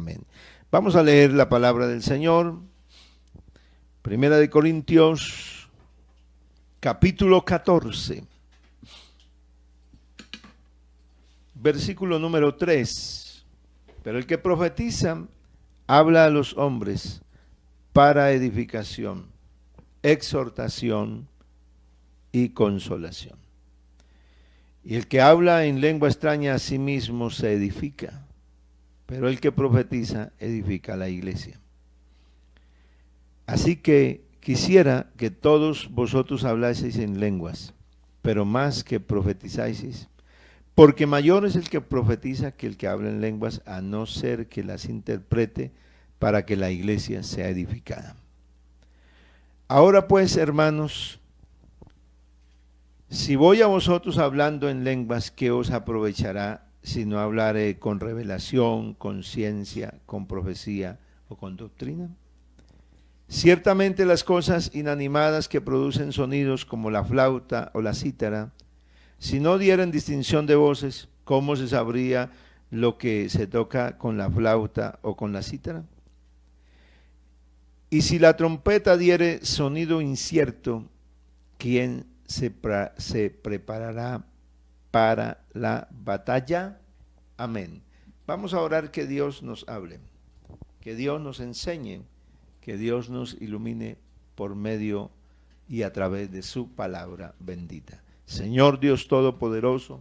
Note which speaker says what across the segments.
Speaker 1: Amén. Vamos a leer la palabra del Señor. Primera de Corintios, capítulo 14, versículo número 3. Pero el que profetiza habla a los hombres para edificación, exhortación y consolación. Y el que habla en lengua extraña a sí mismo se edifica, pero el que profetiza edifica a la iglesia. Así que quisiera que todos vosotros hablaseis en lenguas, pero más que profetizáis, porque mayor es el que profetiza que el que habla en lenguas, a no ser que las interprete para que la iglesia sea edificada. Ahora pues, hermanos, si voy a vosotros hablando en lenguas, ¿qué os aprovechará si no hablaré con revelación, con ciencia, con profecía o con doctrina? Ciertamente las cosas inanimadas que producen sonidos como la flauta o la cítara, si no dieran distinción de voces, ¿cómo se sabría lo que se toca con la flauta o con la cítara? Y si la trompeta diere sonido incierto, ¿quién se preparará para la batalla? Amén. Vamos a orar que Dios nos hable, que Dios nos enseñe, que Dios nos ilumine por medio y a través de su palabra bendita. Señor Dios Todopoderoso,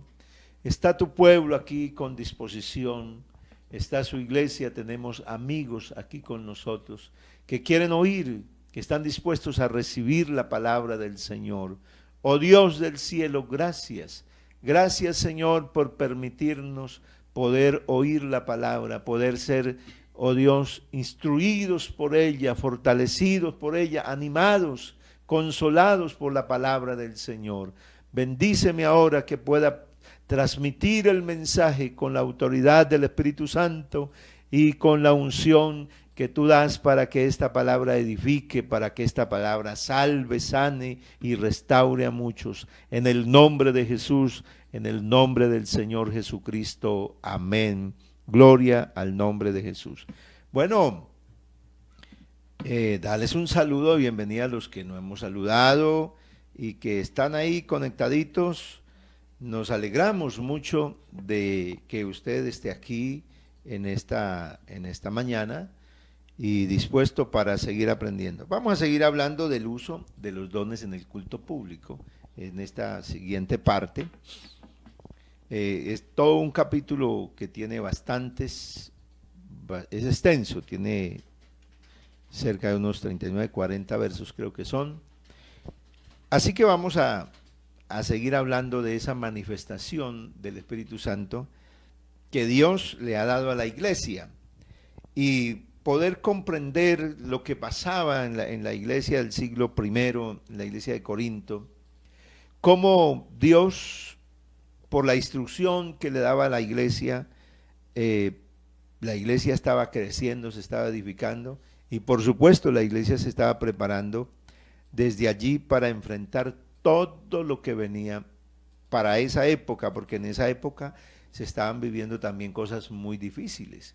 Speaker 1: está tu pueblo aquí con disposición, está su iglesia, tenemos amigos aquí con nosotros que quieren oír, que están dispuestos a recibir la palabra del Señor. Oh Dios del cielo, gracias. Gracias, Señor, por permitirnos poder oír la palabra, poder ser, oh Dios, instruidos por ella, fortalecidos por ella, animados, consolados por la palabra del Señor. Bendíceme ahora que pueda transmitir el mensaje con la autoridad del Espíritu Santo y con la unción que tú das para que esta palabra edifique, para que esta palabra salve, sane y restaure a muchos. En el nombre de Jesús, en el nombre del Señor Jesucristo. Amén. Gloria al nombre de Jesús. Bueno, dales un saludo, bienvenida a los que no hemos saludado y que están ahí conectaditos. Nos alegramos mucho de que usted esté aquí en esta mañana y dispuesto para seguir aprendiendo. Vamos a seguir hablando del uso de los dones en el culto público en esta siguiente parte. Es todo un capítulo que tiene bastantes, es extenso, tiene cerca de unos 39, 40 versos creo que son. Así que vamos a seguir hablando de esa manifestación del Espíritu Santo que Dios le ha dado a la iglesia y poder comprender lo que pasaba en la iglesia del siglo I, en la iglesia de Corinto, cómo Dios, por la instrucción que le daba a la iglesia estaba creciendo, se estaba edificando y por supuesto la iglesia se estaba preparando desde allí para enfrentar todo lo que venía para esa época, porque en esa época se estaban viviendo también cosas muy difíciles.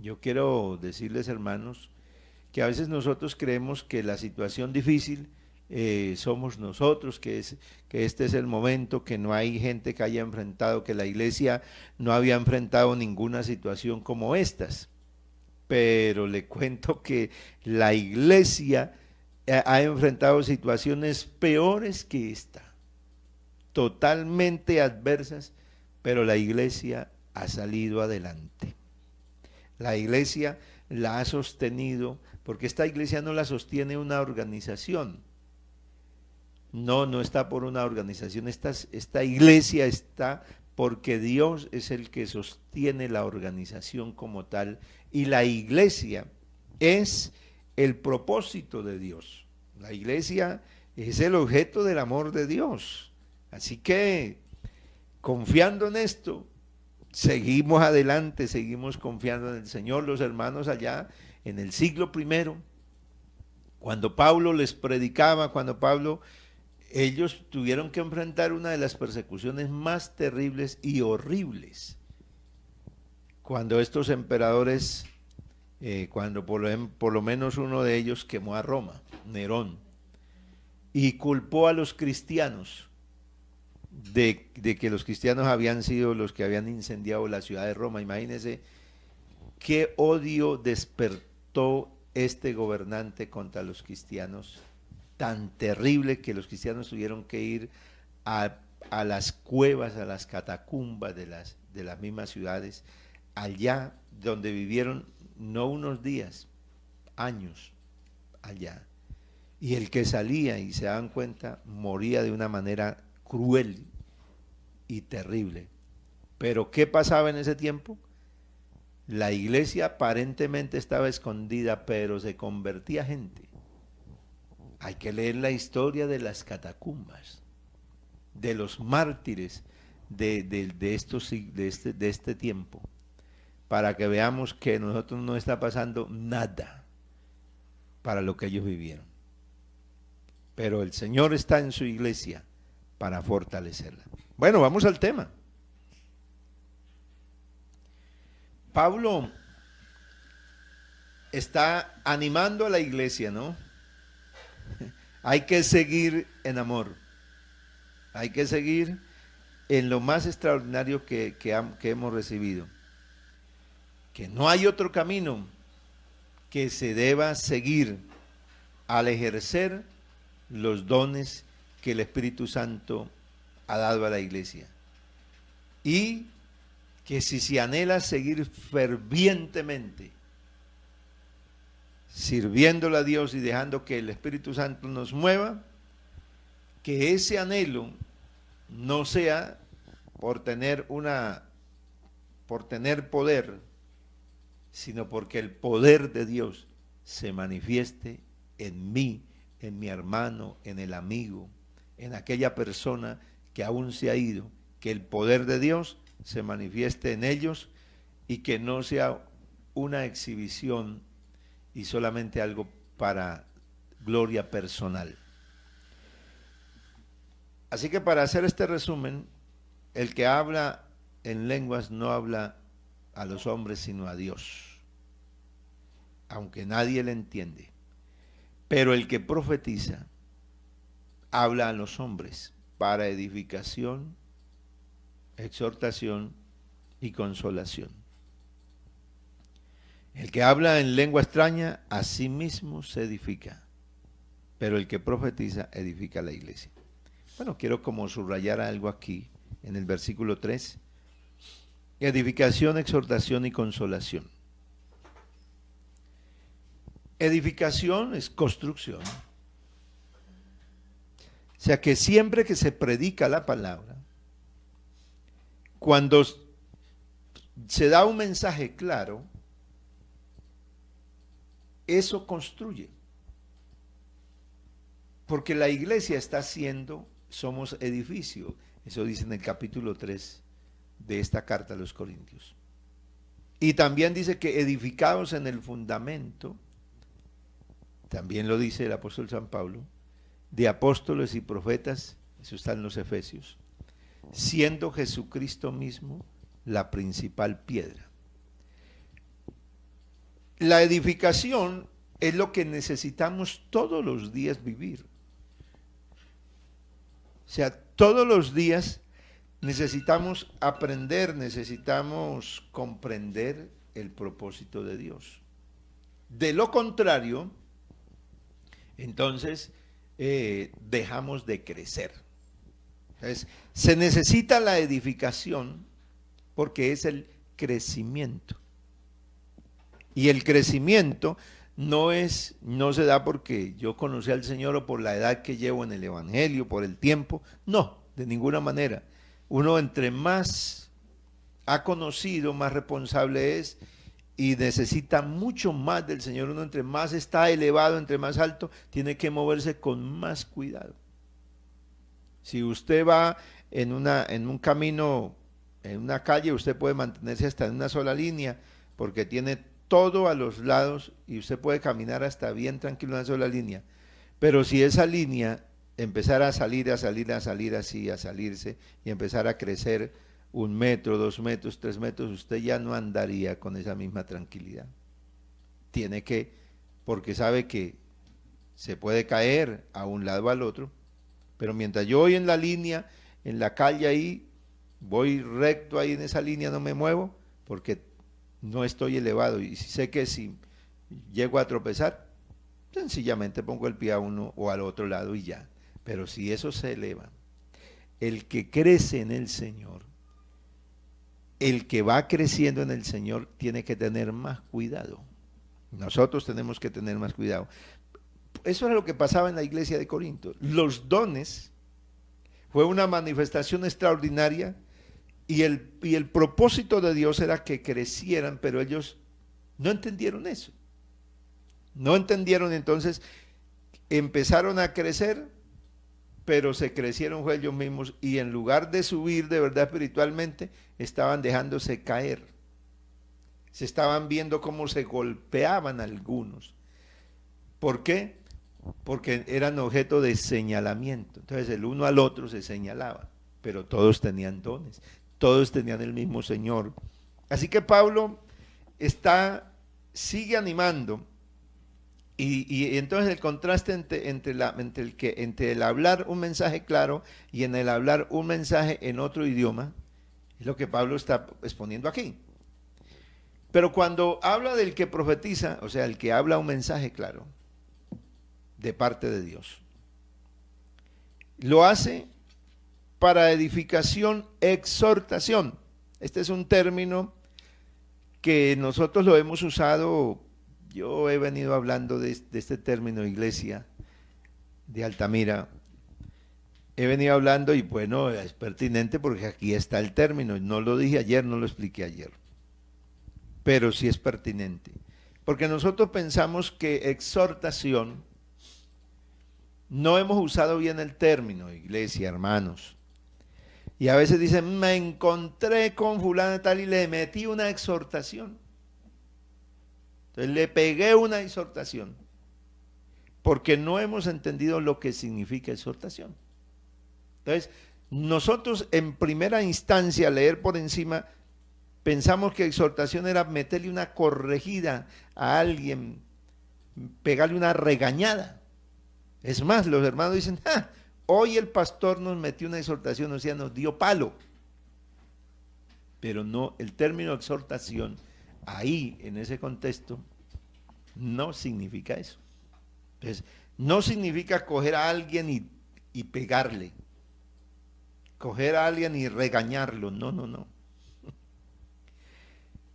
Speaker 1: Yo quiero decirles, hermanos, que a veces nosotros creemos que la situación difícil somos nosotros, que este es el momento, que no hay gente que haya enfrentado, que la iglesia no había enfrentado ninguna situación como estas. Pero le cuento que la iglesia ha enfrentado situaciones peores que esta, totalmente adversas, pero la iglesia ha salido adelante. La iglesia la ha sostenido, porque esta iglesia no la sostiene una organización. No está por una organización, esta iglesia está porque Dios es el que sostiene la organización como tal, y la iglesia es el propósito de Dios. La iglesia es el objeto del amor de Dios. Así que, confiando en esto, seguimos adelante, seguimos confiando en el Señor. Los hermanos allá en el siglo I, cuando Pablo les predicaba, ellos tuvieron que enfrentar una de las persecuciones más terribles y horribles, cuando estos emperadores cuando por lo menos uno de ellos quemó a Roma, Nerón, y culpó a los cristianos de que los cristianos habían sido los que habían incendiado la ciudad de Roma. Imagínense qué odio despertó este gobernante contra los cristianos, tan terrible que los cristianos tuvieron que ir a las cuevas, a las catacumbas de las mismas ciudades, allá donde vivieron no unos días, años allá. Y el que salía y se daban cuenta moría de una manera cruel y terrible. Pero ¿qué pasaba en ese tiempo? La iglesia aparentemente estaba escondida, pero se convertía gente. Hay que leer la historia de las catacumbas, de los mártires de este tiempo, para que veamos que a nosotros no está pasando nada para lo que ellos vivieron. Pero el Señor está en su iglesia para fortalecerla. Bueno, vamos al tema. Pablo está animando a la iglesia, ¿no? Hay que seguir en amor. Hay que seguir en lo más extraordinario que hemos recibido. Que no hay otro camino que se deba seguir al ejercer los dones que el Espíritu Santo ha dado a la iglesia. Y que si se anhela seguir fervientemente sirviéndole a Dios y dejando que el Espíritu Santo nos mueva, que ese anhelo no sea por tener poder, sino porque el poder de Dios se manifieste en mí, en mi hermano, en el amigo, en aquella persona que aún se ha ido, que el poder de Dios se manifieste en ellos y que no sea una exhibición y solamente algo para gloria personal. Así que para hacer este resumen, el que habla en lenguas no habla a los hombres sino a Dios, aunque nadie le entiende. Pero el que profetiza habla a los hombres para edificación, exhortación y consolación. El que habla en lengua extraña a sí mismo se edifica, pero el que profetiza edifica la iglesia. Bueno, quiero como subrayar algo aquí en el versículo 3. Edificación, exhortación y consolación. Edificación es construcción. O sea que siempre que se predica la palabra, cuando se da un mensaje claro, eso construye. Porque la iglesia está siendo, somos edificio. Eso dice en el capítulo 3 de esta carta a los Corintios. Y también dice que edificados en el fundamento, también lo dice el apóstol San Pablo, de apóstoles y profetas, eso está en los Efesios, siendo Jesucristo mismo la principal piedra. La edificación es lo que necesitamos todos los días vivir. O sea, todos los días necesitamos aprender, necesitamos comprender el propósito de Dios. De lo contrario, entonces dejamos de crecer. Entonces, se necesita la edificación porque es el crecimiento. Y el crecimiento no se da porque yo conocí al Señor o por la edad que llevo en el Evangelio, por el tiempo. No, de ninguna manera. Uno entre más ha conocido, más responsable es y necesita mucho más del Señor. Uno entre más está elevado, entre más alto, tiene que moverse con más cuidado. Si usted va en un camino, en una calle, usted puede mantenerse hasta en una sola línea porque tiene todo a los lados y usted puede caminar hasta bien tranquilo en una sola línea. Pero si esa línea empezara a salir así, a salirse y empezar a crecer 1 metro, 2 metros, 3 metros, usted ya no andaría con esa misma tranquilidad. tiene que, porque sabe que se puede caer a un lado o al otro, pero mientras yo voy en la línea, en la calle ahí, voy recto ahí en esa línea, no me muevo, porque no estoy elevado y sé que si llego a tropezar, sencillamente pongo el pie a uno o al otro lado y ya. Pero si eso se eleva, el que crece en el Señor, el que va creciendo en el Señor, tiene que tener más cuidado. Nosotros tenemos que tener más cuidado. Eso era lo que pasaba en la iglesia de Corinto. Los dones fue una manifestación extraordinaria y el propósito de Dios era que crecieran, pero ellos no entendieron eso. No entendieron, entonces empezaron a crecer, pero se crecieron fue ellos mismos y en lugar de subir de verdad espiritualmente, estaban dejándose caer. Se estaban viendo cómo se golpeaban algunos. ¿Por qué? Porque eran objeto de señalamiento. Entonces el uno al otro se señalaba, pero todos tenían dones, todos tenían el mismo Señor. Así que Pablo sigue animando. Y entonces el contraste entre el hablar un mensaje claro y en el hablar un mensaje en otro idioma es lo que Pablo está exponiendo aquí. Pero cuando habla del que profetiza, o sea, el que habla un mensaje claro de parte de Dios, lo hace para edificación, exhortación. Este es un término que nosotros lo hemos usado. Yo he venido hablando de este término, iglesia de Altamira. He venido hablando y bueno, es pertinente porque aquí está el término. No lo dije ayer, no lo expliqué ayer. Pero sí es pertinente. Porque nosotros pensamos que exhortación, no hemos usado bien el término, iglesia, hermanos. Y a veces dicen, me encontré con fulano tal y le metí una exhortación. Entonces le pegué una exhortación, porque no hemos entendido lo que significa exhortación. Entonces, nosotros en primera instancia, leer por encima, pensamos que exhortación era meterle una corregida a alguien, pegarle una regañada. Es más, los hermanos dicen, hoy el pastor nos metió una exhortación, o sea, nos dio palo. Pero no, el término exhortación ahí, en ese contexto, no significa eso. Entonces, no significa coger a alguien y pegarle, coger a alguien y regañarlo, no, no, no.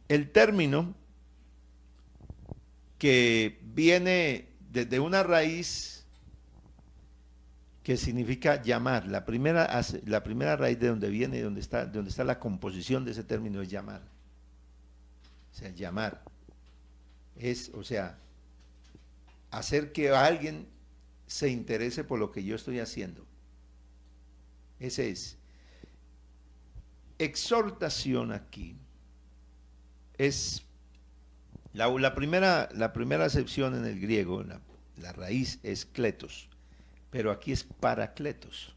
Speaker 1: El término que viene desde una raíz que significa llamar, la primera raíz de donde viene, donde está la composición de ese término es llamar. O sea, llamar es, o sea, hacer que alguien se interese por lo que yo estoy haciendo. Ese es. Exhortación aquí es la primera acepción en el griego, la raíz es kletos, pero aquí es paracletos.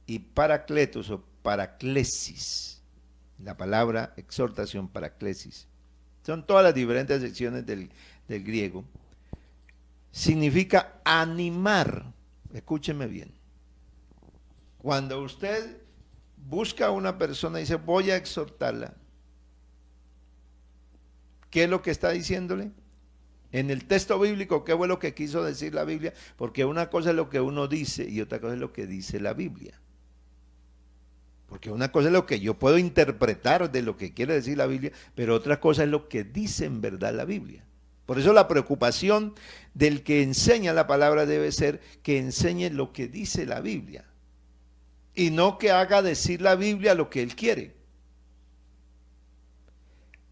Speaker 1: Y paracletos o paraclesis, la palabra exhortación, paraclesis, son todas las diferentes secciones del griego, significa animar. Escúcheme bien. Cuando usted busca a una persona y dice, voy a exhortarla, ¿qué es lo que está diciéndole? En el texto bíblico, ¿qué fue lo que quiso decir la Biblia? Porque una cosa es lo que uno dice y otra cosa es lo que dice la Biblia. Porque una cosa es lo que yo puedo interpretar de lo que quiere decir la Biblia, pero otra cosa es lo que dice en verdad la Biblia. Por eso la preocupación del que enseña la palabra debe ser que enseñe lo que dice la Biblia. Y no que haga decir la Biblia lo que él quiere.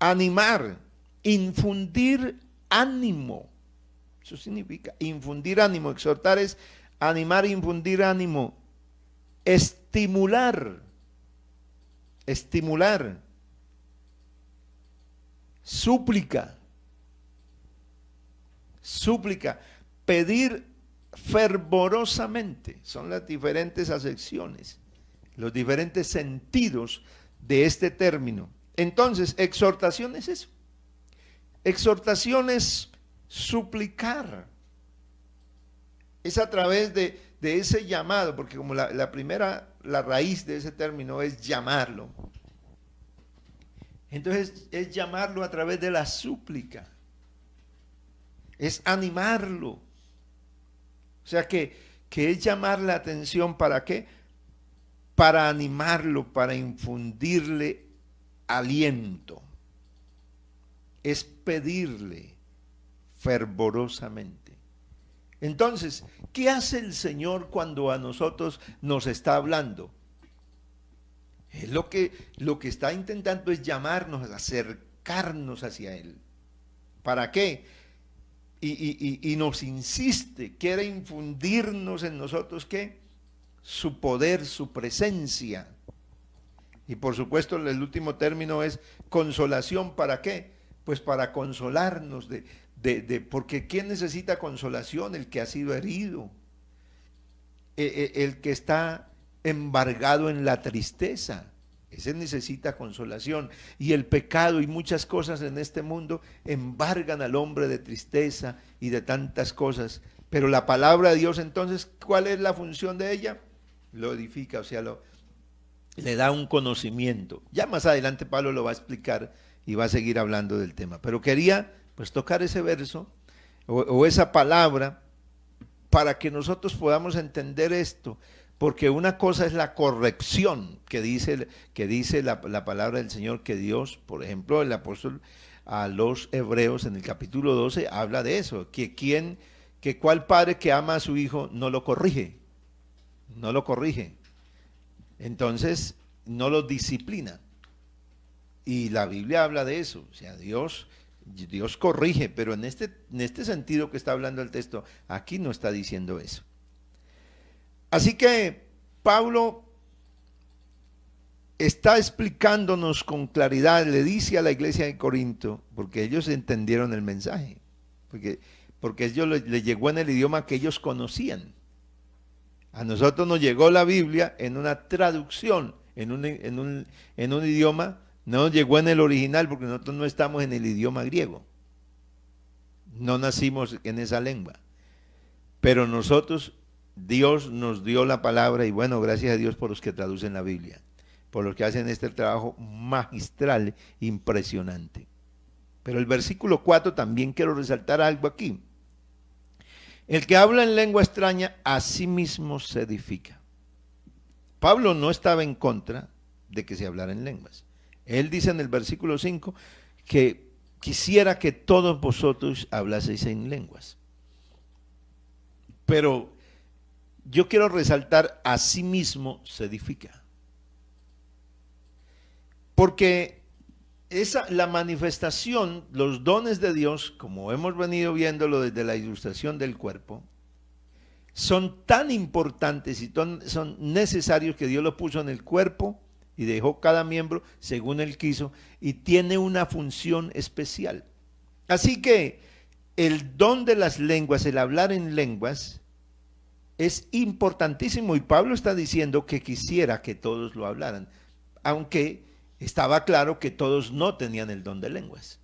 Speaker 1: Animar, infundir ánimo. Eso significa infundir ánimo. Exhortar es animar, infundir ánimo. Estimular. Súplica. Pedir fervorosamente. Son las diferentes acepciones, los diferentes sentidos de este término. Entonces, exhortación es eso. Exhortación es suplicar. Es a través de ese llamado, porque como la raíz de ese término es llamarlo. Entonces es llamarlo a través de la súplica. Es animarlo. O sea que es llamar la atención, ¿para qué? Para animarlo, para infundirle aliento. Es pedirle fervorosamente. Entonces, ¿qué hace el Señor cuando a nosotros nos está hablando? Lo que está intentando es llamarnos, acercarnos hacia Él. ¿Para qué? Y nos insiste, quiere infundirnos en nosotros, ¿qué? Su poder, su presencia. Y por supuesto el último término es consolación. ¿Para qué? Pues para consolarnos porque ¿quién necesita consolación? El que ha sido herido, el que está embargado en la tristeza, ese necesita consolación. Y el pecado y muchas cosas en este mundo embargan al hombre de tristeza y de tantas cosas. Pero la palabra de Dios, entonces, ¿cuál es la función de ella? Lo edifica, o sea, le da un conocimiento. Ya más adelante Pablo lo va a explicar y va a seguir hablando del tema. Pero quería pues tocar ese verso o esa palabra para que nosotros podamos entender esto, porque una cosa es la corrección que dice la palabra del Señor, que Dios, por ejemplo, el apóstol a los hebreos en el capítulo 12 habla de eso, que cuál padre que ama a su hijo no lo corrige, entonces no lo disciplina. Y la Biblia habla de eso, o sea, Dios corrige, pero en este sentido que está hablando el texto, aquí no está diciendo eso. Así que Pablo está explicándonos con claridad, le dice a la iglesia de Corinto, porque ellos entendieron el mensaje, porque ellos le llegó en el idioma que ellos conocían. A nosotros nos llegó la Biblia en una traducción, en un idioma. No nos llegó en el original porque nosotros no estamos en el idioma griego. No nacimos en esa lengua. Pero nosotros, Dios nos dio la palabra y bueno, gracias a Dios por los que traducen la Biblia, por los que hacen este trabajo magistral, impresionante. Pero el versículo 4 también quiero resaltar algo aquí. El que habla en lengua extraña a sí mismo se edifica. Pablo no estaba en contra de que se hablara en lenguas. Él dice en el versículo 5 que quisiera que todos vosotros hablaseis en lenguas. Pero yo quiero resaltar, a sí mismo se edifica. Porque la manifestación, los dones de Dios, como hemos venido viéndolo desde la ilustración del cuerpo, son tan importantes y son necesarios que Dios los puso en el cuerpo y dejó cada miembro según Él quiso, y tiene una función especial. Así que el don de las lenguas, el hablar en lenguas, es importantísimo, y Pablo está diciendo que quisiera que todos lo hablaran, aunque estaba claro que todos no tenían el don de lenguas.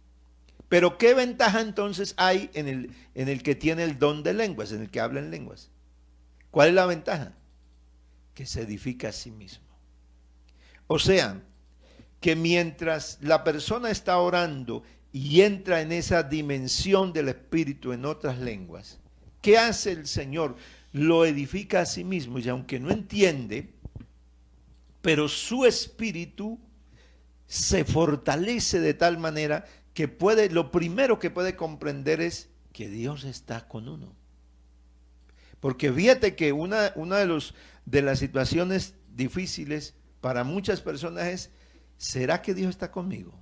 Speaker 1: Pero ¿qué ventaja entonces hay en el que tiene el don de lenguas, en el que habla en lenguas? ¿Cuál es la ventaja? Que se edifica a sí mismo. O sea, que mientras la persona está orando y entra en esa dimensión del Espíritu en otras lenguas, ¿qué hace el Señor? Lo edifica a sí mismo, y aunque no entiende, pero su espíritu se fortalece de tal manera que lo primero que puede comprender es que Dios está con uno. Porque fíjate que una de las situaciones difíciles para muchas personas es, ¿será que Dios está conmigo?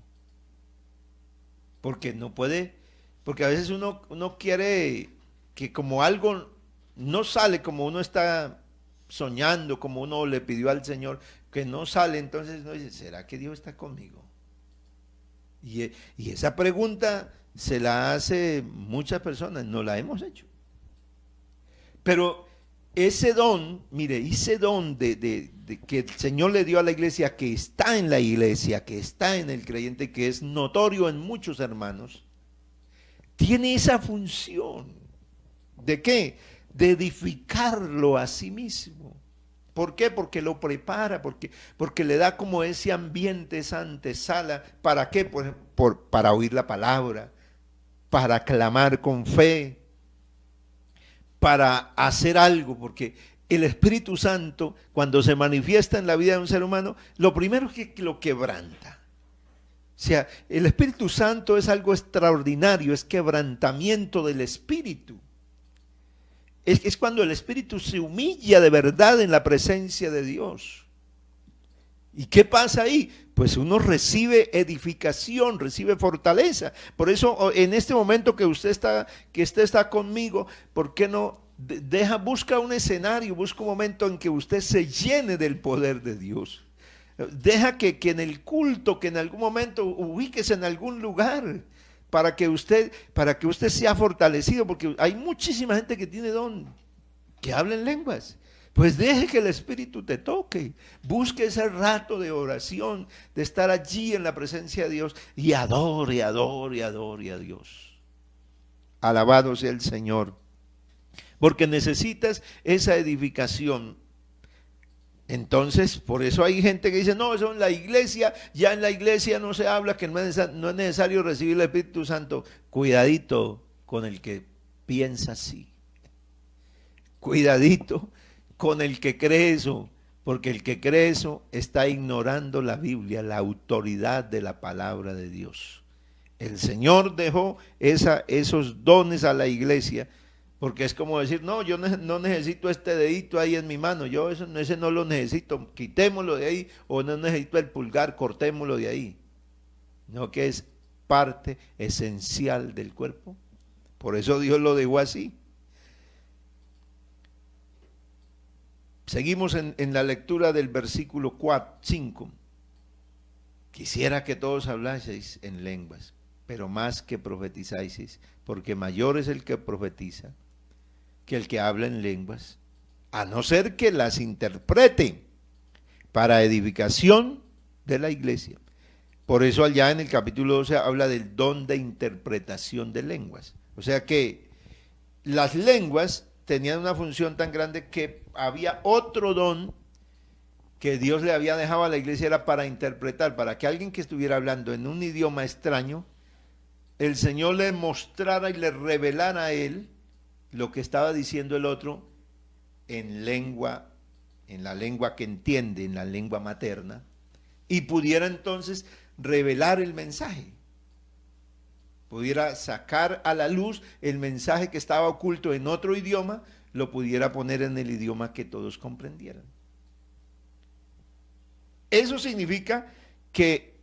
Speaker 1: Porque no puede, porque a veces uno quiere que como algo no sale como uno está soñando, como uno le pidió al Señor, que no sale, entonces uno dice, ¿será que Dios está conmigo? Y esa pregunta se la hace muchas personas, no la hemos hecho. Pero ese don, mire, ese don de que el Señor le dio a la iglesia, que está en la iglesia, que está en el creyente, que es notorio en muchos hermanos, tiene esa función. ¿De qué? De edificarlo a sí mismo. ¿Por qué? Porque lo prepara, porque le da como ese ambiente, esa antesala. ¿Para qué? Para oír la palabra, para clamar con fe, para hacer algo, porque el Espíritu Santo, cuando se manifiesta en la vida de un ser humano, lo primero es que lo quebranta. O sea, el Espíritu Santo es algo extraordinario, es quebrantamiento del Espíritu. Es cuando el Espíritu se humilla de verdad en la presencia de Dios. ¿Y qué pasa ahí? Pues uno recibe edificación, recibe fortaleza. Por eso en este momento que usted está conmigo, ¿por qué no busca un escenario, busca un momento en que usted se llene del poder de Dios? Deja que en el culto, que en algún momento ubíquese en algún lugar para que usted sea fortalecido, porque hay muchísima gente que tiene don, que habla en lenguas. Pues deje que el Espíritu te toque, busque ese rato de oración, de estar allí en la presencia de Dios y adore, adore, adore a Dios. Alabado sea el Señor, porque necesitas esa edificación. Entonces, por eso hay gente que dice, no, eso en la iglesia, ya en la iglesia no se habla, que no es necesario recibir el Espíritu Santo. Cuidadito con el que piensa así. Cuidadito con el que cree eso, porque el que cree eso está ignorando la Biblia, la autoridad de la palabra de Dios. El Señor dejó esos dones a la iglesia, porque es como decir, no, yo no necesito este dedito ahí en mi mano, yo ese no lo necesito, quitémoslo de ahí, o no necesito el pulgar, cortémoslo de ahí. No, que es parte esencial del cuerpo. Por eso Dios lo dejó así. Seguimos en la lectura del versículo 5. Quisiera que todos hablaseis en lenguas, pero más que profetizáis, porque mayor es el que profetiza que el que habla en lenguas, a no ser que las interprete para edificación de la iglesia. Por eso allá en el capítulo 12 habla del don de interpretación de lenguas. O sea que las lenguas tenían una función tan grande que había otro don que Dios le había dejado a la iglesia, era para interpretar, para que alguien que estuviera hablando en un idioma extraño, el Señor le mostrara y le revelara a él lo que estaba diciendo el otro en la lengua que entiende, en la lengua materna, y pudiera entonces revelar el mensaje. Pudiera sacar a la luz el mensaje que estaba oculto en otro idioma, lo pudiera poner en el idioma que todos comprendieran. Eso significa que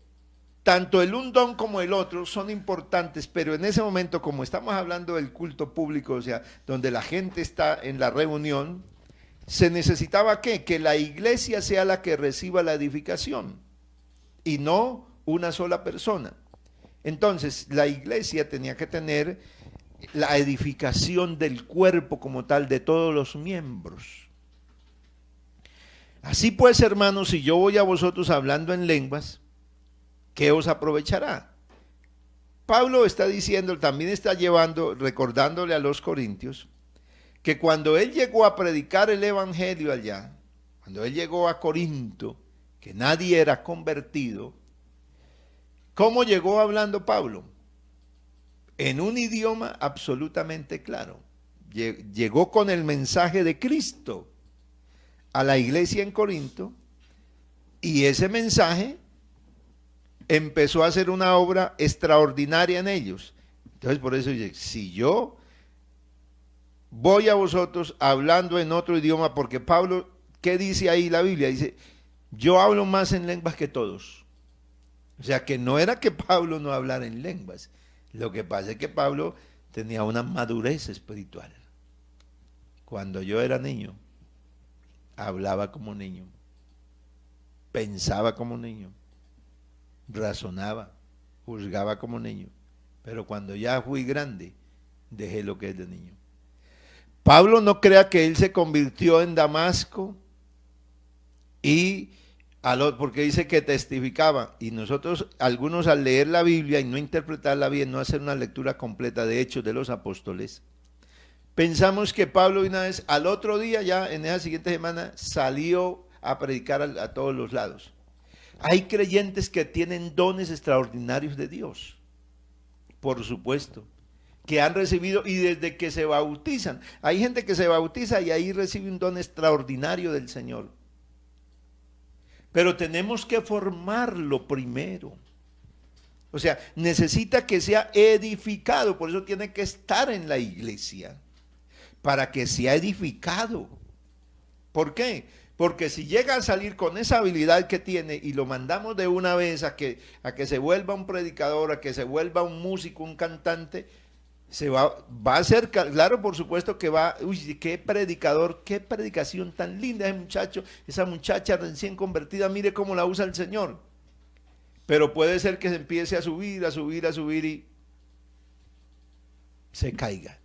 Speaker 1: tanto el un don como el otro son importantes, pero en ese momento, como estamos hablando del culto público, o sea, donde la gente está en la reunión, se necesitaba ¿qué? Que la iglesia sea la que reciba la edificación y no una sola persona. Entonces, la iglesia tenía que tener la edificación del cuerpo como tal, de todos los miembros. Así pues, hermanos, si yo voy a vosotros hablando en lenguas, ¿qué os aprovechará? Pablo está diciendo, también está recordándole a los corintios, que cuando él llegó a predicar el evangelio allá, cuando él llegó a Corinto, que nadie era convertido, ¿cómo llegó hablando Pablo? En un idioma absolutamente claro. Llegó con el mensaje de Cristo a la iglesia en Corinto, y ese mensaje empezó a hacer una obra extraordinaria en ellos. Entonces por eso dice, si yo voy a vosotros hablando en otro idioma, porque Pablo, ¿qué dice ahí la Biblia? Dice, yo hablo más en lenguas que todos. O sea que no era que Pablo no hablara en lenguas, lo que pasa es que Pablo tenía una madurez espiritual. Cuando yo era niño, hablaba como niño, pensaba como niño, razonaba, juzgaba como niño, pero cuando ya fui grande, dejé lo que es de niño. Pablo no crea que él se convirtió en Damasco y Porque dice que testificaba. Y nosotros, algunos al leer la Biblia y no interpretarla bien, no hacer una lectura completa de Hechos de los Apóstoles, pensamos que Pablo una vez, al otro día ya, en esa siguiente semana, salió a predicar a todos los lados. Hay creyentes que tienen dones extraordinarios de Dios, por supuesto, que han recibido y desde que se bautizan. Hay gente que se bautiza y ahí recibe un don extraordinario del Señor. Pero tenemos que formarlo primero. O sea, necesita que sea edificado, por eso tiene que estar en la iglesia, para que sea edificado. ¿Por qué? Porque si llega a salir con esa habilidad que tiene y lo mandamos de una vez a que se vuelva un predicador, a que se vuelva un músico, un cantante, va a ser, claro, por supuesto que va, uy, qué predicador, qué predicación tan linda ese muchacho, esa muchacha recién convertida, mire cómo la usa el Señor. Pero puede ser que se empiece a subir y se caiga.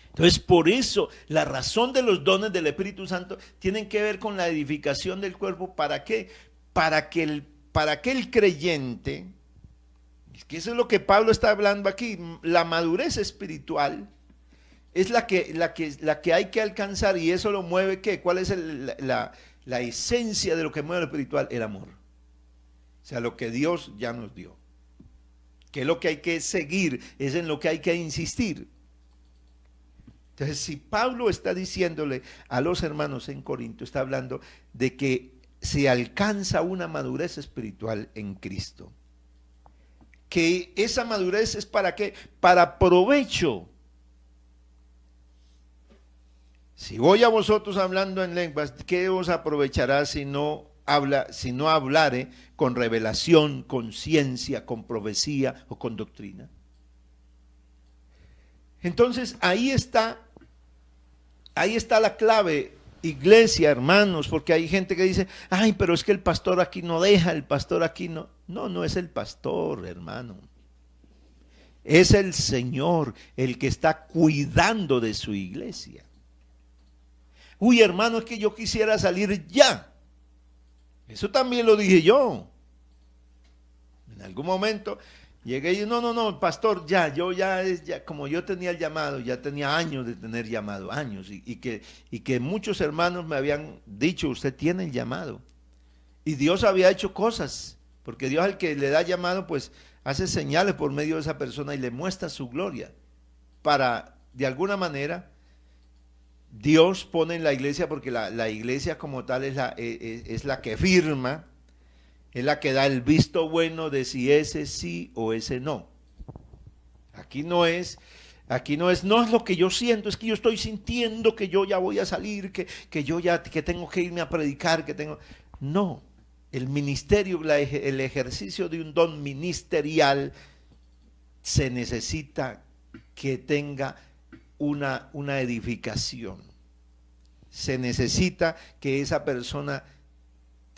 Speaker 1: Entonces, por eso, la razón de los dones del Espíritu Santo tienen que ver con la edificación del cuerpo. ¿Para qué? Para que el creyente, que eso es lo que Pablo está hablando aquí, la madurez espiritual es la que hay que alcanzar, y eso lo mueve, ¿qué? ¿Cuál es la esencia de lo que mueve lo espiritual? El amor. O sea, lo que Dios ya nos dio. Que es lo que hay que seguir, es en lo que hay que insistir. Entonces, si Pablo está diciéndole a los hermanos en Corinto, está hablando de que se alcanza una madurez espiritual en Cristo. Que esa madurez es ¿para qué? Para provecho. Si voy a vosotros hablando en lenguas, ¿qué os aprovechará si no hablare con revelación, con ciencia, con profecía o con doctrina? Entonces ahí está la clave, iglesia, hermanos, porque hay gente que dice, ay, pero es que el pastor aquí no deja, el pastor aquí no. No, no es el pastor, hermano. Es el Señor el que está cuidando de su iglesia. Uy, hermano, es que yo quisiera salir ya. Eso también lo dije yo. En algún momento llegué y no, pastor, yo como yo tenía el llamado, ya tenía años de tener llamado, años, y que muchos hermanos me habían dicho, usted tiene el llamado. Y Dios había hecho cosas, porque Dios al que le da llamado, pues hace señales por medio de esa persona y le muestra su gloria. Para, de alguna manera, Dios pone en la iglesia, porque la iglesia como tal es la que firma, es la que da el visto bueno de si ese sí o ese no. Aquí no es lo que yo siento, es que yo estoy sintiendo que yo ya voy a salir, que tengo que irme a predicar, No, el ministerio, el ejercicio de un don ministerial se necesita que tenga una edificación. Se necesita que esa persona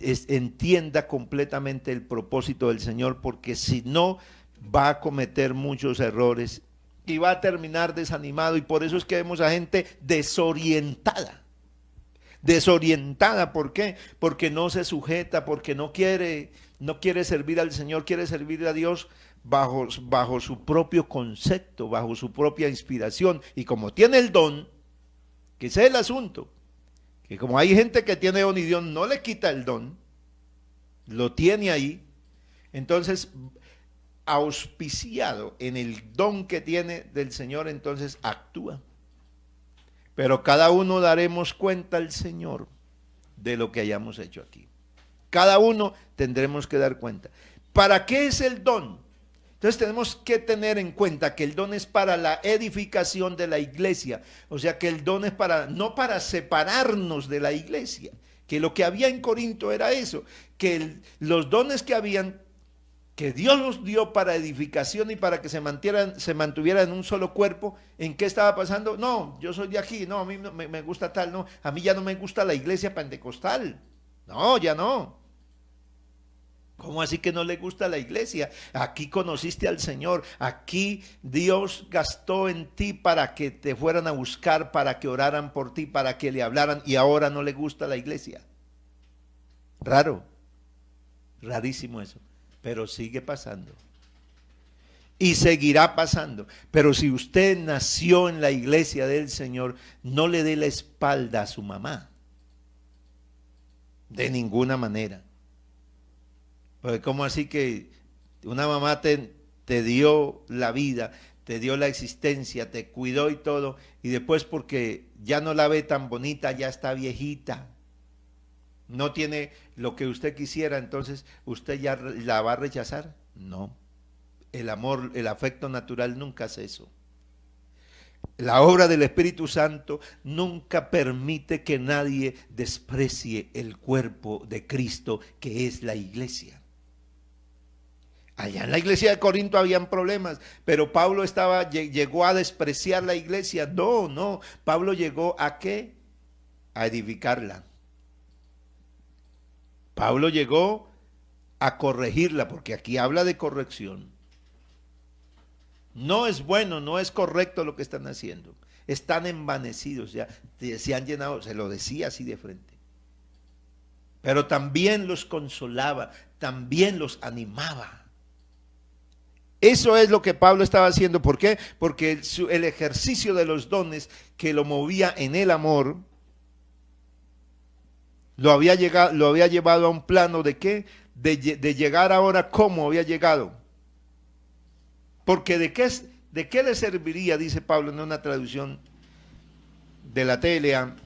Speaker 1: entienda completamente el propósito del Señor, porque si no va a cometer muchos errores y va a terminar desanimado, y por eso es que vemos a gente desorientada. Desorientada, ¿por qué? Porque no se sujeta, porque no quiere servir al Señor, quiere servir a Dios bajo su propio concepto, bajo su propia inspiración, y como tiene el don, que ese es el asunto, que como hay gente que tiene don y Dios no le quita el don, lo tiene ahí, entonces auspiciado en el don que tiene del Señor, entonces actúa. Pero cada uno daremos cuenta al Señor de lo que hayamos hecho aquí. Cada uno tendremos que dar cuenta. ¿Para qué es el don? Entonces tenemos que tener en cuenta que el don es para la edificación de la iglesia. O sea que el don es no para separarnos de la iglesia. Que lo que había en Corinto era eso. Que los dones que habían, que Dios los dio para edificación y para que se mantuviera en un solo cuerpo. ¿En qué estaba pasando? No, yo soy de aquí, no, a mí me gusta tal, no, a mí ya no me gusta la iglesia pentecostal. No, ya no. ¿Cómo así que no le gusta la iglesia? Aquí conociste al Señor, aquí Dios gastó en ti para que te fueran a buscar, para que oraran por ti, para que le hablaran, y ahora no le gusta la iglesia. Raro, rarísimo eso, pero sigue pasando. Y seguirá pasando. Pero si usted nació en la iglesia del Señor, no le dé la espalda a su mamá. De ninguna manera. Porque como así que una mamá te dio la vida, te dio la existencia, te cuidó y todo, y después porque ya no la ve tan bonita, ya está viejita, no tiene lo que usted quisiera, entonces usted ya la va a rechazar. No. El amor, el afecto natural nunca hace eso. La obra del Espíritu Santo nunca permite que nadie desprecie el cuerpo de Cristo, que es la iglesia. Allá en la iglesia de Corinto habían problemas, pero Pablo llegó a despreciar la iglesia. No, no. Pablo llegó ¿a qué? A edificarla. Pablo llegó a corregirla, porque aquí habla de corrección. No es bueno, no es correcto lo que están haciendo. Están envanecidos, ya se han llenado, se lo decía así de frente. Pero también los consolaba, también los animaba. Eso es lo que Pablo estaba haciendo. ¿Por qué? Porque el ejercicio de los dones que lo movía en el amor lo había llevado a un plano de ¿qué? De llegar ahora como había llegado. Porque ¿de qué le serviría, dice Pablo en una traducción de la TLA,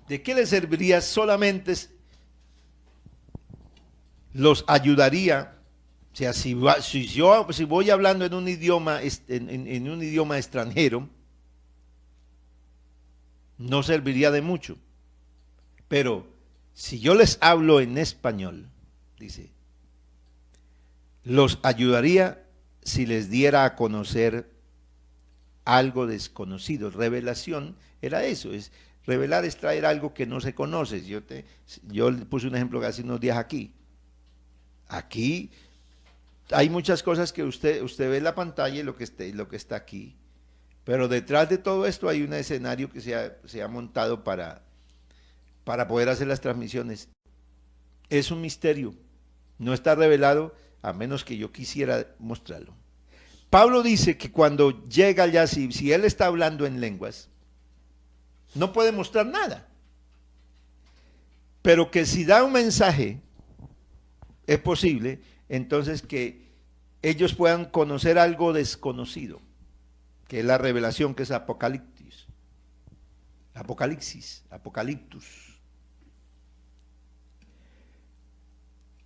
Speaker 1: de qué le serviría solamente los ayudaría? O sea, si voy hablando en un idioma, en un idioma extranjero, no serviría de mucho. Pero si yo les hablo en español, dice, los ayudaría si les diera a conocer algo desconocido. Revelación era eso, revelar es traer algo que no se conoce. Yo puse un ejemplo hace unos días aquí. Aquí hay muchas cosas que usted ve en la pantalla y lo que está aquí. Pero detrás de todo esto hay un escenario que se ha montado para poder hacer las transmisiones. Es un misterio, no está revelado a menos que yo quisiera mostrarlo. Pablo dice que cuando llega allá, si él está hablando en lenguas, no puede mostrar nada. Pero que si da un mensaje, es posible, entonces que ellos puedan conocer algo desconocido, que es la revelación, que es Apocalipsis. Apocaliptus.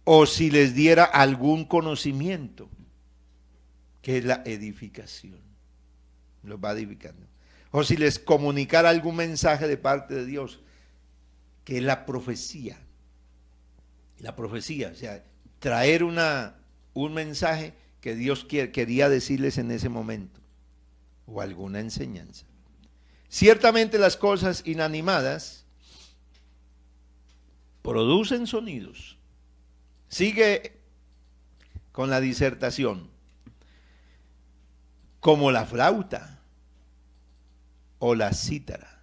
Speaker 1: O si les diera algún conocimiento, que es la edificación, los va edificando. O si les comunicara algún mensaje de parte de Dios, que es la profecía. La profecía, o sea, traer un mensaje que Dios quería decirles en ese momento, o alguna enseñanza. Ciertamente las cosas inanimadas producen sonidos. Sigue con la disertación. Como la flauta o la cítara.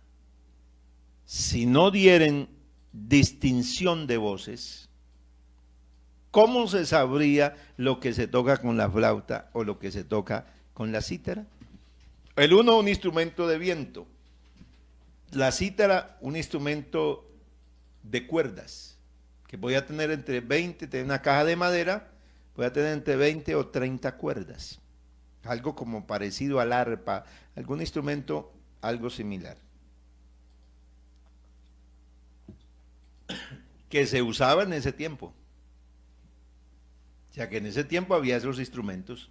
Speaker 1: Si no dieren distinción de voces, ¿cómo se sabría lo que se toca con la flauta o lo que se toca con la cítara? El uno, un instrumento de viento. La cítara, un instrumento de cuerdas, que voy a tener tener una caja de madera, voy a tener entre 20 o 30 cuerdas. Algo como parecido al arpa, algún instrumento, algo similar. Que se usaba en ese tiempo. O sea que en ese tiempo había esos instrumentos.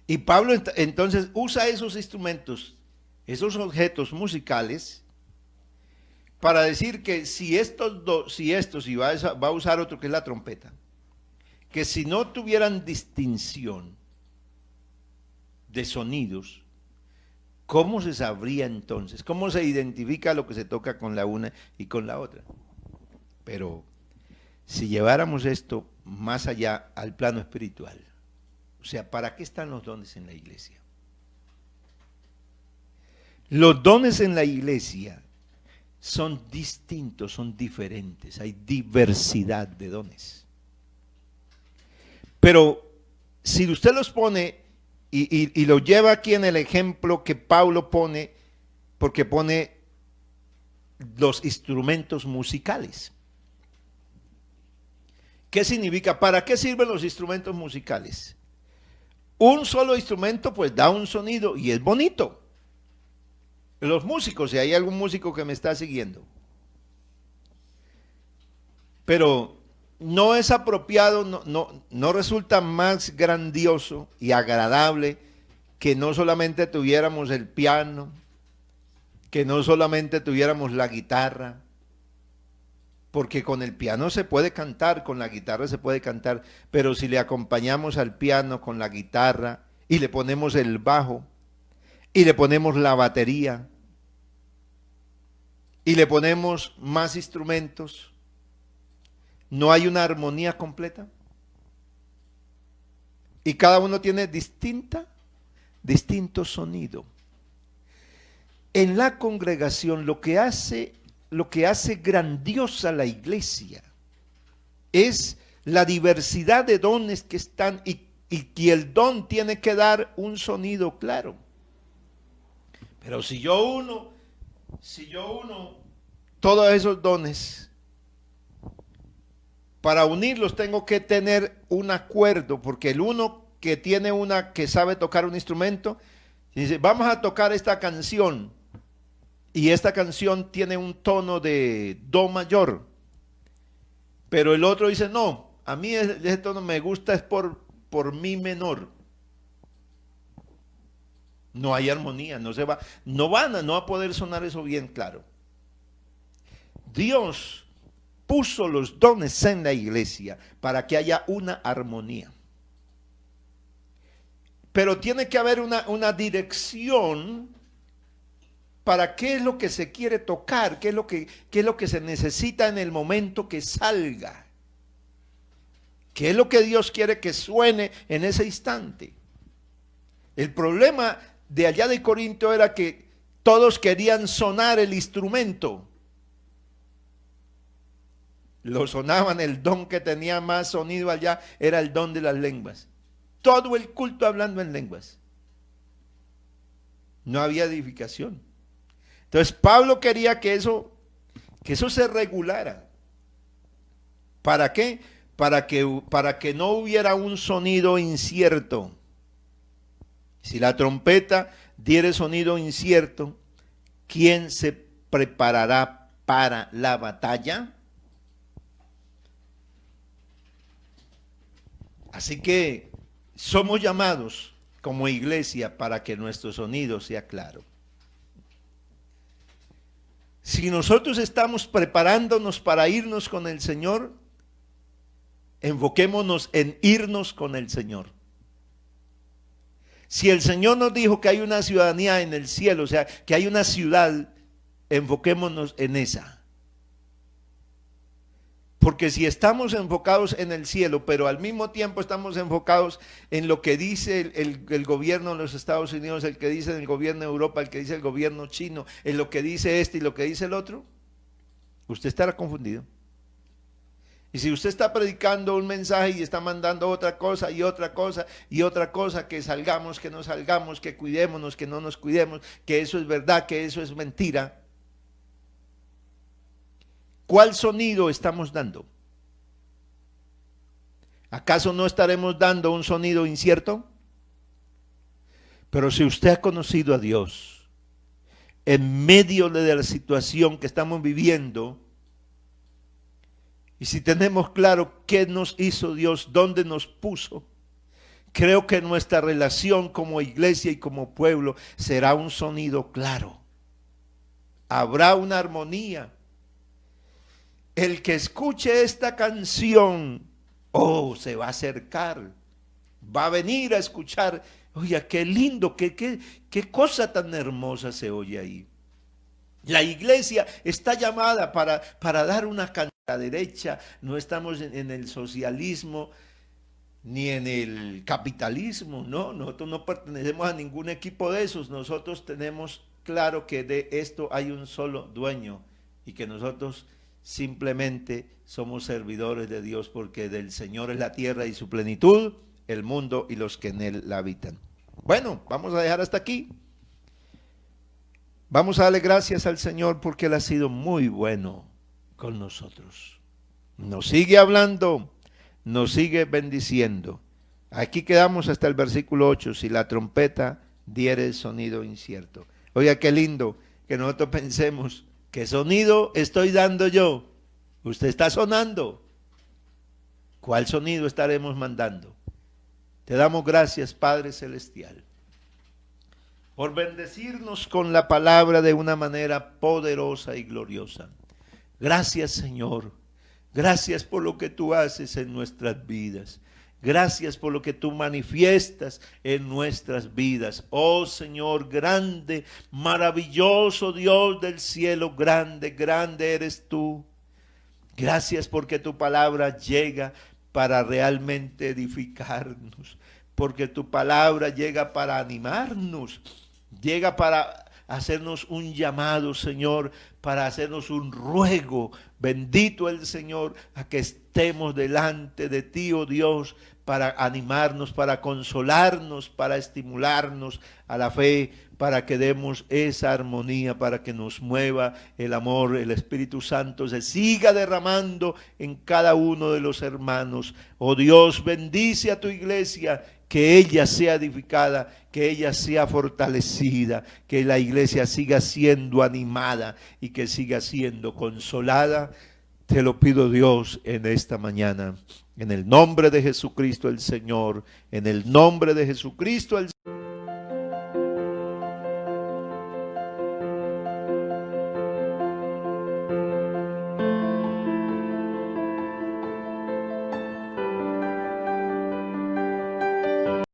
Speaker 1: Y Pablo entonces usa esos instrumentos, esos objetos musicales, para decir que si va a usar otro que es la trompeta, que si no tuvieran distinción de sonidos, ¿cómo se sabría entonces? ¿Cómo se identifica lo que se toca con la una y con la otra? Pero si lleváramos esto más allá al plano espiritual, o sea, ¿para qué están los dones en la iglesia? Los dones en la iglesia son distintos, son diferentes, hay diversidad de dones. Pero si usted los pone y lo lleva aquí en el ejemplo que Pablo pone, porque pone los instrumentos musicales. ¿Qué significa? ¿Para qué sirven los instrumentos musicales? Un solo instrumento pues da un sonido y es bonito. Los músicos, si hay algún músico que me está siguiendo. Pero no es apropiado, no resulta más grandioso y agradable que no solamente tuviéramos el piano, que no solamente tuviéramos la guitarra, porque con el piano se puede cantar, con la guitarra se puede cantar, pero si le acompañamos al piano con la guitarra y le ponemos el bajo y le ponemos la batería y le ponemos más instrumentos, ¿no hay una armonía completa? Y cada uno tiene distinto sonido. En la congregación lo que hace grandiosa la iglesia es la diversidad de dones que están y el don tiene que dar un sonido claro. Pero si yo uno todos esos dones, para unirlos tengo que tener un acuerdo, porque el uno que sabe tocar un instrumento, dice, vamos a tocar esta canción, y esta canción tiene un tono de do mayor, pero el otro dice, no, a mí ese tono me gusta, es por mi menor. No hay armonía, no va a poder sonar eso bien claro. Dios puso los dones en la iglesia para que haya una armonía. Pero tiene que haber una dirección para qué es lo que se quiere tocar, qué es lo que se necesita en el momento que salga. ¿Qué es lo que Dios quiere que suene en ese instante? El problema de allá de Corinto era que todos querían sonar el instrumento. Lo sonaban, el don que tenía más sonido allá era el don de las lenguas. Todo el culto hablando en lenguas. No había edificación. Entonces Pablo quería que eso se regulara. ¿Para qué? Para que no hubiera un sonido incierto. Si la trompeta diere sonido incierto, ¿quién se preparará para la batalla? Así que somos llamados como iglesia para que nuestro sonido sea claro. Si nosotros estamos preparándonos para irnos con el Señor, enfoquémonos en irnos con el Señor. Si el Señor nos dijo que hay una ciudadanía en el cielo, o sea, que hay una ciudad, enfoquémonos en esa. Porque si estamos enfocados en el cielo, pero al mismo tiempo estamos enfocados en lo que dice el gobierno de los Estados Unidos, el que dice el gobierno de Europa, el que dice el gobierno chino, en lo que dice este y lo que dice el otro, usted estará confundido. Y si usted está predicando un mensaje y está mandando otra cosa y otra cosa y otra cosa, que salgamos, que no salgamos, que cuidémonos, que no nos cuidemos, que eso es verdad, que eso es mentira, ¿cuál sonido estamos dando? ¿Acaso no estaremos dando un sonido incierto? Pero si usted ha conocido a Dios en medio de la situación que estamos viviendo, y si tenemos claro qué nos hizo Dios, dónde nos puso, creo que nuestra relación como iglesia y como pueblo será un sonido claro. Habrá una armonía. El que escuche esta canción, se va a acercar, va a venir a escuchar. Oye, qué lindo, qué cosa tan hermosa se oye ahí. La iglesia está llamada para dar una cantidad derecha. No estamos en el socialismo ni en el capitalismo, no, nosotros no pertenecemos a ningún equipo de esos. Nosotros tenemos claro que de esto hay un solo dueño, y que nosotros simplemente somos servidores de Dios, porque del Señor es la tierra y su plenitud, el mundo y los que en él la habitan. Bueno, vamos a dejar hasta aquí. Vamos a darle gracias al Señor porque Él ha sido muy bueno con nosotros. Nos sigue hablando, nos sigue bendiciendo. Aquí quedamos hasta el versículo 8, si la trompeta diere sonido incierto. Oiga, qué lindo que nosotros pensemos, ¿qué sonido estoy dando yo? Usted está sonando. ¿Cuál sonido estaremos mandando? Te damos gracias, Padre Celestial, por bendecirnos con la palabra de una manera poderosa y gloriosa. Gracias, Señor. Gracias por lo que tú haces en nuestras vidas. Gracias por lo que tú manifiestas en nuestras vidas. Oh Señor, grande, maravilloso Dios del cielo, grande, grande eres tú. Gracias porque tu palabra llega para realmente edificarnos, porque tu palabra llega para animarnos, llega para hacernos un llamado, Señor, para hacernos un ruego. Bendito el Señor, a que estemos delante de ti, oh Dios, para animarnos, para consolarnos, para estimularnos a la fe, para que demos esa armonía, para que nos mueva el amor, el Espíritu Santo se siga derramando en cada uno de los hermanos. Oh Dios, bendice a tu iglesia, que ella sea edificada, que ella sea fortalecida, que la iglesia siga siendo animada y que siga siendo consolada. Te lo pido, Dios, en esta mañana, en el nombre de Jesucristo el Señor, en el nombre de Jesucristo el Señor.